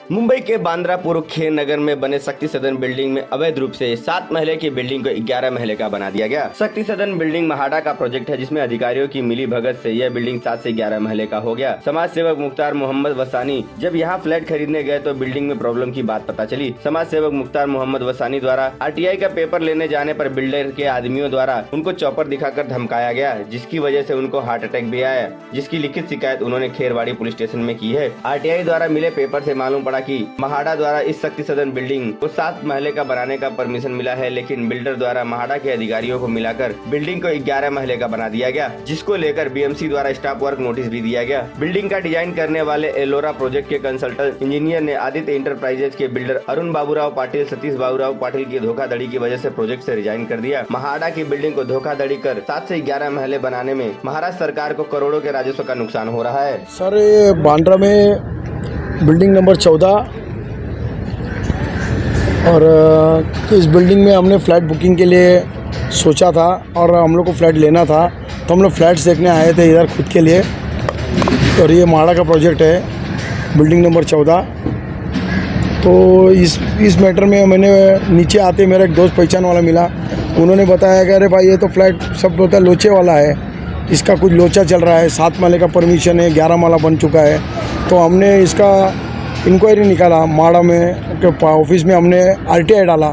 मुंबई के बांद्रापुर खेर नगर में बने शक्ति सदन बिल्डिंग में अवैध रूप से 7 महले की बिल्डिंग को 11 महले का बना दिया गया। शक्ति सदन बिल्डिंग महाडा का प्रोजेक्ट है, जिसमें अधिकारियों की मिली भगत से यह बिल्डिंग 7 से 11 महले का हो गया। समाज सेवक मुख्तार मोहम्मद वसानी जब यहाँ फ्लैट खरीदने गए तो बिल्डिंग में प्रॉब्लम की बात पता चली। समाज सेवक मुख्तार मोहम्मद वसानी द्वारा RTI का पेपर लेने जाने पर बिल्डर के आदमियों द्वारा उनको चौपर दिखाकर धमकाया गया, जिसकी वजह से उनको हार्ट अटैक भी आया, जिसकी लिखित शिकायत उन्होंने खेरवाड़ी पुलिस स्टेशन में की है। RTI द्वारा मिले पेपर से मालूम पड़ा कि महाडा द्वारा इस शक्ति सदन बिल्डिंग को 7 महले का बनाने का परमिशन मिला है, लेकिन बिल्डर द्वारा महाडा के अधिकारियों को मिलाकर बिल्डिंग को 11 महले का बना दिया गया, जिसको लेकर BMC द्वारा स्टॉप वर्क नोटिस भी दिया गया। बिल्डिंग का डिजाइन करने वाले एलोरा प्रोजेक्ट के कंसल्टेंट इंजीनियर ने आदित्य इंटरप्राइजेज के बिल्डर अरुण बाबूराव पाटिल, सतीश बाबूराव पाटिल की धोखाधड़ी की वजह से प्रोजेक्ट से रिजाइन कर दिया। महाडा की बिल्डिंग को धोखाधड़ी कर 7 से 11 महले बनाने में महाराष्ट्र सरकार को करोड़ों के राजस्व का नुकसान हो रहा है। सर, ये बांद्रा में बिल्डिंग नंबर 14 और इस बिल्डिंग में हमने फ़्लैट बुकिंग के लिए सोचा था और हम लोग को फ़्लैट लेना था, तो हम लोग फ्लैट्स देखने आए थे इधर खुद के लिए। और ये महाडा का प्रोजेक्ट है, बिल्डिंग नंबर 14। तो इस मैटर में मैंने नीचे आते मेरा एक दोस्त पहचान वाला मिला, उन्होंने बताया कि अरे भाई ये तो फ्लैट सब होता है लोचे वाला है, इसका कुछ लोचा चल रहा है, 7 माले का परमिशन है, 11 माला बन चुका है। तो हमने इसका इंक्वायरी निकाला, माड़ा में ऑफिस में हमने RTI डाला,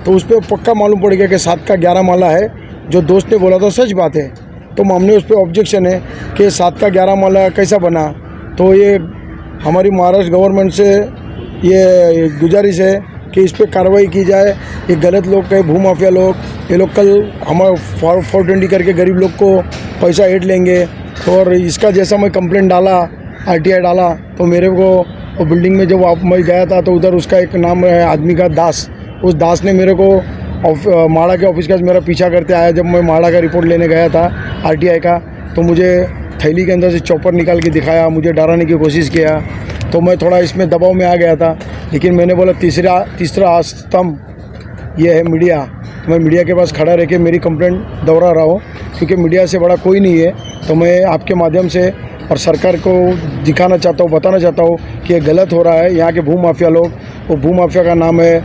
तो उस पर पक्का मालूम पड़ गया कि 7 का 11 माला है। जो दोस्त ने बोला था सच बात है, तो हमने उस पर ऑब्जेक्शन है कि 7 का 11 माला कैसा बना। तो ये हमारी महाराष्ट्र गवर्नमेंट से ये गुजारिश है कि इस पर कार्रवाई की जाए। ये गलत लोग कहे भूमाफिया लोग, ये लोग कल हमारा 420 करके गरीब लोग को पैसा ऐड लेंगे। तो और इसका जैसा मैं कंप्लेंट डाला, RTI डाला, तो मेरे को वो बिल्डिंग में जब मैं गया था तो उधर उसका एक नाम है आदमी का दास, उस दास ने मेरे को माड़ा के ऑफिस का मेरा पीछा करते आया। जब मैं माड़ा का रिपोर्ट लेने गया था RTI का, तो मुझे थैली के अंदर से चॉपर निकाल के दिखाया, मुझे डराने की कोशिश किया। तो मैं थोड़ा इसमें दबाव में आ गया था, लेकिन मैंने बोला तीसरा स्तंभ ये है मीडिया, तो मैं मीडिया के पास खड़ा रह के मेरी कंप्लेंट दोहरा रहा हूँ, क्योंकि मीडिया से बड़ा कोई नहीं है। तो मैं आपके माध्यम से और सरकार को दिखाना चाहता हूँ, बताना चाहता हूँ कि ये गलत हो रहा है। यहाँ के भूमाफिया लोग, वो भूमाफिया का नाम है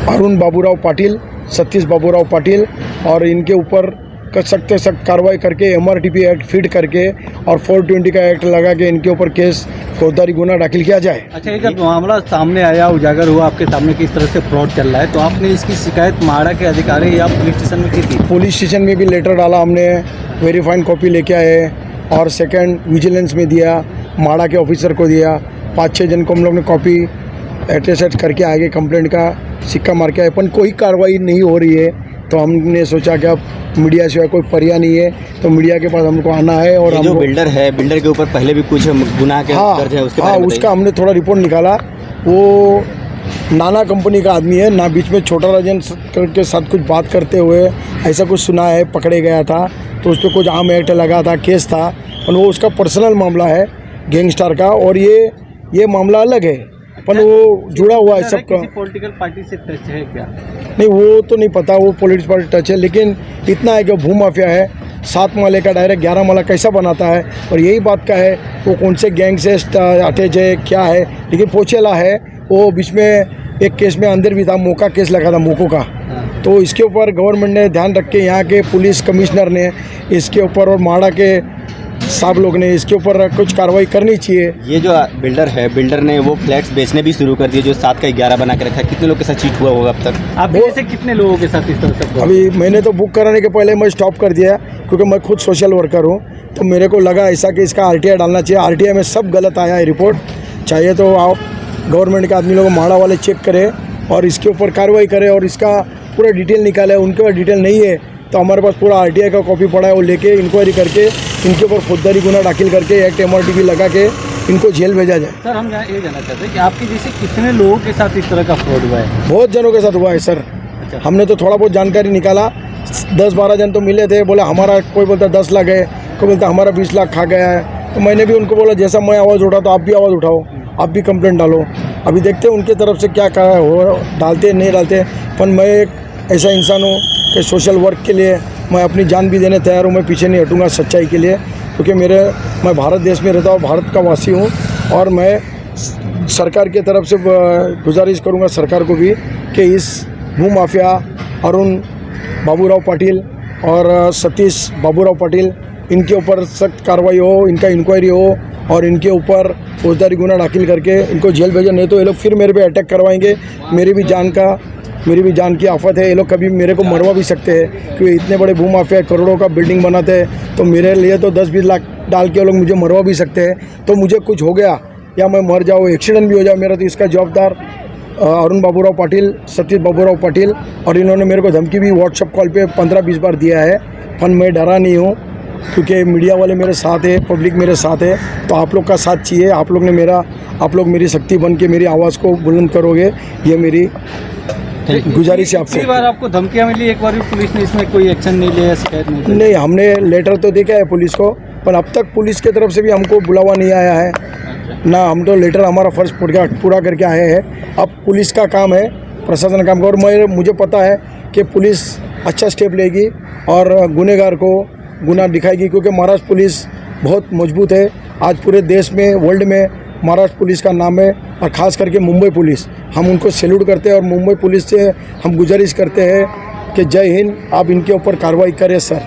अरुण बाबूराव पाटिल, सतीश बाबूराव पाटिल, और इनके ऊपर सख्त से सख्त कार्रवाई करके MRTP एक्ट फिट करके और 420 का एक्ट लगा के इनके ऊपर केस फौजदारी गुना दाखिल किया जाए। अच्छा, एक मामला सामने आया, उजागर हुआ आपके सामने किस तरह से फ्रॉड चल रहा है, तो आपने इसकी शिकायत महाडा के अधिकारी या पुलिस स्टेशन में की थी? पुलिस स्टेशन में भी लेटर डाला हमने, वेरीफाइड कॉपी लेके आए और सेकंड विजिलेंस में दिया, महाडा के ऑफिसर को दिया, 5-6 जन को हम लोग ने कॉपी अटेस्ट करके आगे कंप्लेंट का सिक्का मार के आए, पर कोई कार्रवाई नहीं हो रही है। तो हमने सोचा कि अब मीडिया से कोई पर्याय नहीं है, तो मीडिया के पास हमको आना है। और जो बिल्डर है, बिल्डर के ऊपर पहले भी कुछ गुनाह के दर्ज है, उसके बारे में उसका हमने थोड़ा रिपोर्ट निकाला। वो नाना कंपनी का आदमी है ना, बीच में छोटा राजन के साथ कुछ बात करते हुए ऐसा कुछ सुना है, पकड़े गया था, तो उस पर कुछ आम एक्ट लगा था, केस था, पर वो उसका पर्सनल मामला है गैंगस्टर का, और ये मामला अलग है, पर वो जुड़ा हुआ है सबका। पॉलिटिकल पार्टी से टच है क्या? नहीं, वो तो नहीं पता वो पॉलिटिक्स पार्टी टच है, लेकिन इतना है कि भूमाफिया है, 7 माले का डायरेक्ट 11 माला कैसा बनाता है, और यही बात का है वो कौन से गैंग से अटैच है क्या है, लेकिन पोचेला है। वो बीच में एक केस में अंदर भी था, मौका केस लगा था मोको का। तो इसके ऊपर गवर्नमेंट ने ध्यान रख के, यहाँ के पुलिस कमिश्नर ने इसके ऊपर और माड़ा के साहब लोग ने इसके ऊपर कुछ कार्रवाई करनी चाहिए। ये जो बिल्डर है, बिल्डर ने वो फ्लैट्स बेचने भी शुरू कर दिए, जो 7 का 11 बना के रखा है। कितने लोग के साथ चीट हुआ होगा अब तक? आप ऐसे कितने लोगों के साथ इस तरह से? अभी मैंने तो बुक कराने के पहले मैं स्टॉप कर दिया, क्योंकि मैं खुद सोशल वर्कर हूँ, तो मेरे को लगा ऐसा कि इसका RTI डालना चाहिए। RTI में सब गलत आया है रिपोर्ट, चाहिए तो आप गवर्नमेंट के आदमी लोग माड़ा वाले चेक करें और इसके ऊपर कार्रवाई करें और इसका पूरा डिटेल निकाले। उनके पास डिटेल नहीं है तो हमारे पास पूरा RTI का कॉपी पड़ा है, वो लेके इंक्वायरी करके इनके ऊपर फौजदारी गुना दाखिल करके एक्ट MRTP लगा के इनको जेल भेजा जाए। सर, हम ये जानना चाहते हैं कि आपके जैसे कितने लोगों के साथ इस तरह का फ्रॉड हुआ है? बहुत जनों के साथ हुआ है सर। अच्छा। हमने तो थोड़ा बहुत जानकारी निकाला, 10-12 जन तो मिले थे, बोले हमारा, कोई बोलता 10 लाख है, कोई बोलता हमारा 20 लाख खा गया है। तो मैंने भी उनको बोला जैसा मैं आवाज़ उठा तो आप भी आवाज़ उठाओ, आप भी कंप्लेंट डालो। अभी देखते हैं उनके तरफ से क्या हो, डालते नहीं डालते। पर मैं एक ऐसा इंसान हूँ कि सोशल वर्क के लिए मैं अपनी जान भी देने तैयार हूँ, मैं पीछे नहीं हटूँगा सच्चाई के लिए, क्योंकि मैं भारत देश में रहता हूँ, भारत का वासी हूँ, और मैं सरकार की तरफ से गुजारिश करूंगा सरकार को भी कि इस भू माफिया अरुण बाबूराव पाटिल और सतीश बाबूराव पाटिल इनके ऊपर सख्त कार्रवाई हो, इनका इंक्वायरी हो और इनके ऊपर फौजदारी गुना दाखिल करके इनको जेल भेजा, नहीं तो ये लोग फिर मेरे पे अटैक करवाएंगे। मेरी भी जान की आफत है, ये लोग कभी मेरे को मरवा भी सकते हैं क्योंकि इतने बड़े भू माफिया करोड़ों का बिल्डिंग बनाते हैं, तो मेरे लिए तो 10-20 लाख डाल के वो लोग मुझे मरवा भी सकते हैं। तो मुझे कुछ हो गया या मैं मर जाऊँ, एक्सीडेंट भी हो जाए मेरा, तो इसका जवाबदार अरुण बाबूराव पाटिल, सतीश बाबूराव पाटिल। और इन्होंने मेरे को धमकी भी व्हाट्सएप कॉल पे 15-20 बार दिया है, पर मैं डरा नहीं हूँ क्योंकि मीडिया वाले मेरे साथ है, पब्लिक मेरे साथ है। तो आप लोग का साथ चाहिए, आप लोग मेरी शक्ति बन के मेरी आवाज़ को बुलंद करोगे, ये मेरी गुजारिश है आपसे। कई बार आपको धमकियाँ मिली, एक बार भी पुलिस ने इसमें कोई एक्शन नहीं लिया, शिकायत नहीं? नहीं, हमने लेटर तो देखा है पुलिस को, पर अब तक पुलिस की तरफ से भी हमको बुलावा नहीं आया है ना। हम तो लेटर हमारा फर्ज पूरा करके आए हैं। अब पुलिस का काम है, प्रशासन का काम है, और मुझे पता है कि पुलिस अच्छा स्टेप लेगी और गुनहगार को गुनाह दिखाएगी, क्योंकि महाराष्ट्र पुलिस बहुत मजबूत है। आज पूरे देश में, वर्ल्ड में महाराष्ट्र पुलिस का नाम है, और ख़ास करके मुंबई पुलिस, हम उनको सैल्यूट करते हैं। और मुंबई पुलिस से हम गुजारिश करते हैं कि जय हिंद, आप इनके ऊपर कार्रवाई करें सर।